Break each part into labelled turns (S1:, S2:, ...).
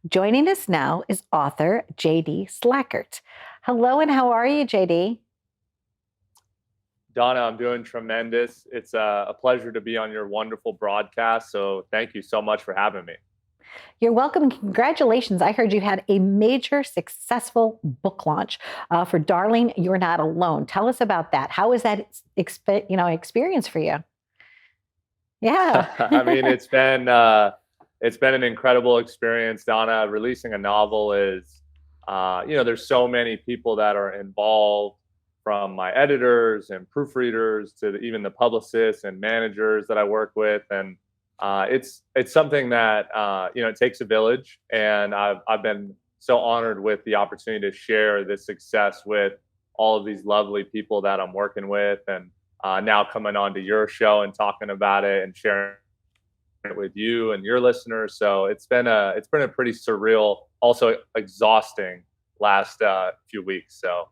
S1: Joining us now is author JD Slajchert. Hello, and how are you, JD?
S2: Donna, I'm doing tremendous. It's a pleasure to be on your wonderful broadcast. So thank you so much for having me.
S1: You're welcome. Congratulations. I heard you had a major successful book launch for Darling, You're Not Alone. Tell us about that. How was that experience for you? Yeah.
S2: I mean, it's been an incredible experience, Donna. Releasing a novel is, there's so many people that are involved, from my editors and proofreaders to even the publicists and managers that I work with, and it's something that it takes a village, and I've been so honored with the opportunity to share this success with all of these lovely people that I'm working with, and now coming on to your show and talking about it and sharing it with you and your listeners. So it's been a pretty surreal, also exhausting last few weeks. So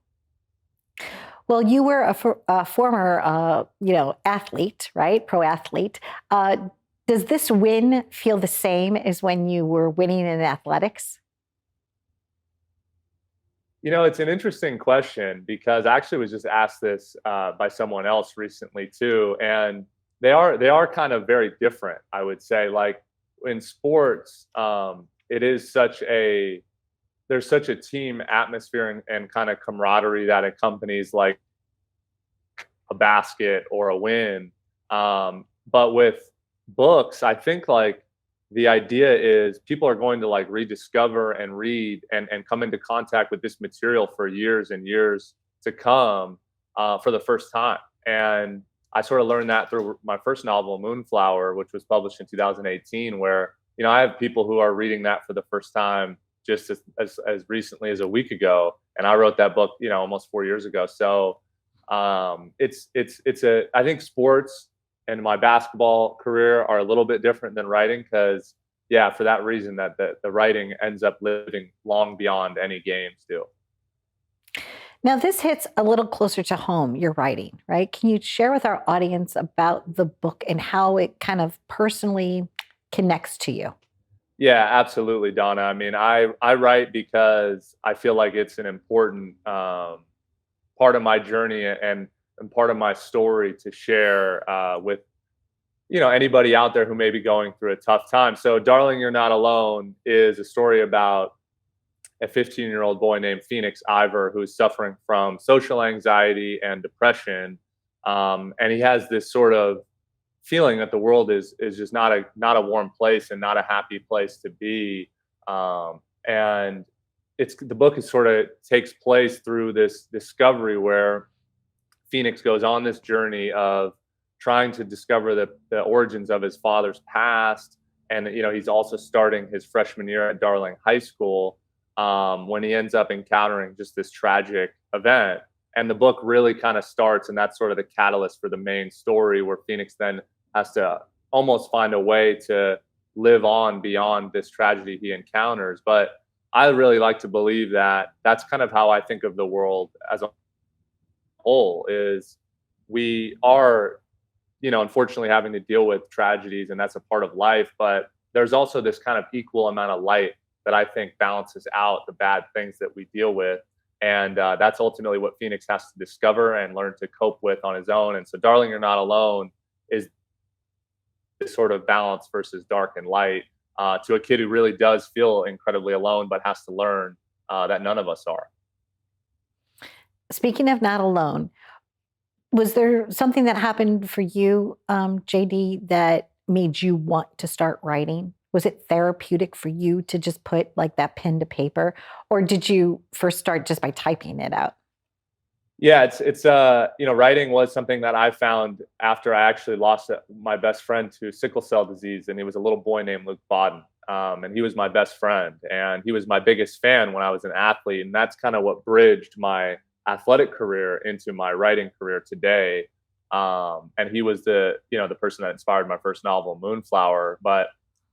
S1: Well, you were a former, athlete, right? Pro athlete. Does this win feel the same as when you were winning in athletics?
S2: it's an interesting question because I actually was just asked this by someone else recently too, and they are kind of very different. I would say, like in sports, it is such a there's such a team atmosphere and kind of camaraderie that accompanies like a basket or a win. But with books, I think like the idea is people are going to like rediscover and read and come into contact with this material for years and years to come for the first time. And I sort of learned that through my first novel, Moonflower, which was published in 2018, where I have people who are reading that for the first time just as recently as a week ago, and I wrote that book, almost 4 years ago. So it's a I think sports and my basketball career are a little bit different than writing because yeah, for that reason that the writing ends up living long beyond any games do.
S1: Now, this hits a little closer to home, your writing, right? Can you share with our audience about the book and how it kind of personally connects to you?
S2: Yeah, absolutely, Donna. I mean, I write because I feel like it's an important part of my journey and part of my story to share with anybody out there who may be going through a tough time. So, Darling, You're Not Alone is a story about a 15-year-old boy named Phoenix Ivor who is suffering from social anxiety and depression, and he has this sort of feeling that the world is just not a warm place and not a happy place to be. And it's the book is sort of takes place through this discovery where Phoenix goes on this journey of trying to discover the origins of his father's past. And, he's also starting his freshman year at Darling High School when he ends up encountering just this tragic event. And the book really kind of starts, and that's sort of the catalyst for the main story, where Phoenix then has to almost find a way to live on beyond this tragedy he encounters. But I really like to believe that that's kind of how I think of the world as a whole is we are, unfortunately having to deal with tragedies, and that's a part of life. But there's also this kind of equal amount of light that I think balances out the bad things that we deal with. And that's ultimately what Phoenix has to discover and learn to cope with on his own. And so, Darling, You're Not Alone is this sort of balance versus dark and light to a kid who really does feel incredibly alone, but has to learn that none of us are.
S1: Speaking of not alone, was there something that happened for you, JD, that made you want to start writing? Was it therapeutic for you to just put like that pen to paper, or did you first start just by typing it out?
S2: Yeah, writing was something that I found after I actually lost my best friend to sickle cell disease, and he was a little boy named Luke Bodden, and he was my best friend, and he was my biggest fan when I was an athlete, and that's kind of what bridged my athletic career into my writing career today. And he was the person that inspired my first novel, Moonflower. But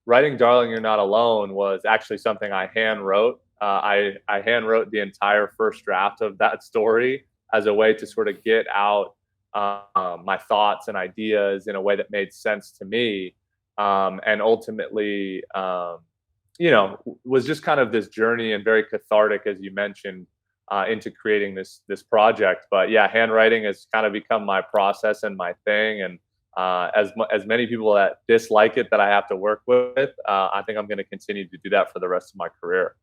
S2: writing Darling, You're Not Alone was actually something I hand wrote. I hand wrote the entire first draft of that story as a way to sort of get out my thoughts and ideas in a way that made sense to me. And ultimately, was just kind of this journey and very cathartic, as you mentioned, into creating this project. But yeah, handwriting has kind of become my process and my thing. And as many people that dislike it that I have to work with, I think I'm going to continue to do that for the rest of my career.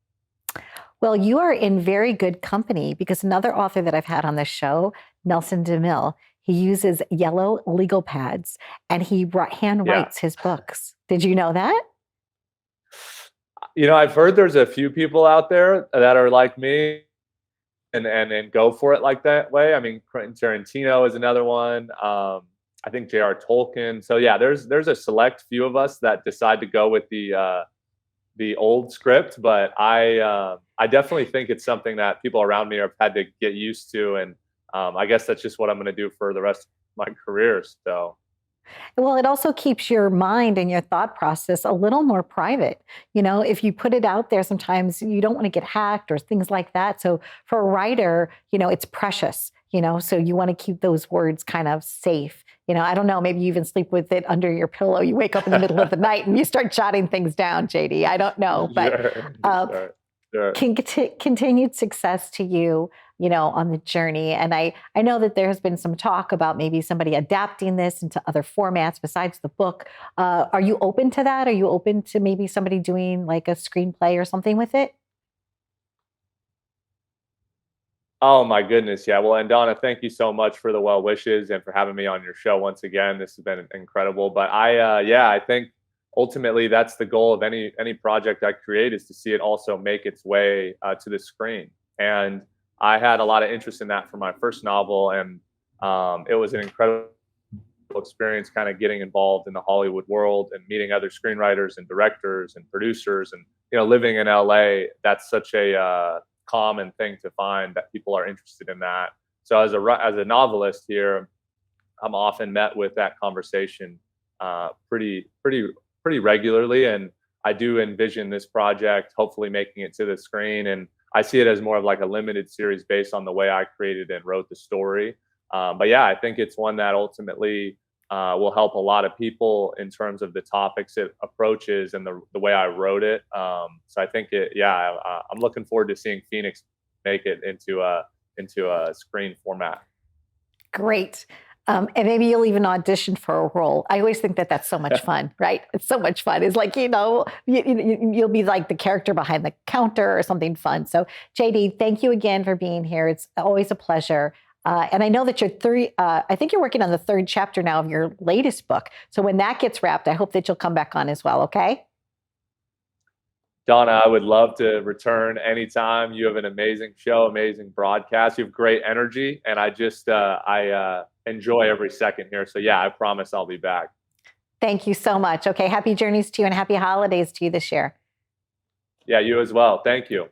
S1: Well, you are in very good company because another author that I've had on this show, Nelson DeMille, he uses yellow legal pads and he hand
S2: Yeah.
S1: writes his books. Did you know that?
S2: I've heard there's a few people out there that are like me and go for it like that way. I mean, Quentin Tarantino is another one. I think J.R. Tolkien. So yeah, there's a select few of us that decide to go with the old script, but I definitely think it's something that people around me have had to get used to, and I guess that's just what I'm going to do for the rest of my career. So
S1: Well, it also keeps your mind and your thought process a little more private. If you put it out there, sometimes you don't want to get hacked or things like that. So for a writer, it's precious, so you want to keep those words kind of safe. I don't know, maybe you even sleep with it under your pillow. You wake up in the middle of the night and you start jotting things down, JD. I don't know, but
S2: sure,
S1: uh,
S2: sure.
S1: continued success to you, on the journey. And I know that there has been some talk about maybe somebody adapting this into other formats besides the book. Are you open to that? Are you open to maybe somebody doing like a screenplay or something with it?
S2: Oh my goodness, yeah. Well, and Donna, thank you so much for the well wishes and for having me on your show once again. This has been incredible. But yeah, I think ultimately that's the goal of any project I create, is to see it also make its way to the screen. And I had a lot of interest in that for my first novel, and it was an incredible experience, kind of getting involved in the Hollywood world and meeting other screenwriters and directors and producers, and living in LA. That's such a common thing to find, that people are interested in that. So as a novelist here, I'm often met with that conversation pretty regularly, and I do envision this project hopefully making it to the screen, and I see it as more of like a limited series based on the way I created and wrote the story. But yeah, I think it's one that ultimately will help a lot of people in terms of the topics it approaches and the way I wrote it. So I think I'm looking forward to seeing Phoenix make it into a screen format.
S1: Great. And maybe you'll even audition for a role. I always think that that's so much fun, right? It's so much fun. It's like, you'll be like the character behind the counter or something fun. So JD, thank you again for being here. It's always a pleasure. And I know that I think you're working on the third chapter now of your latest book. So when that gets wrapped, I hope that you'll come back on as well. Okay.
S2: Donna, I would love to return anytime. You have an amazing show, amazing broadcast. You have great energy, and I enjoy every second here. So yeah, I promise I'll be back.
S1: Thank you so much. Okay. Happy journeys to you and happy holidays to you this year.
S2: Yeah, you as well. Thank you.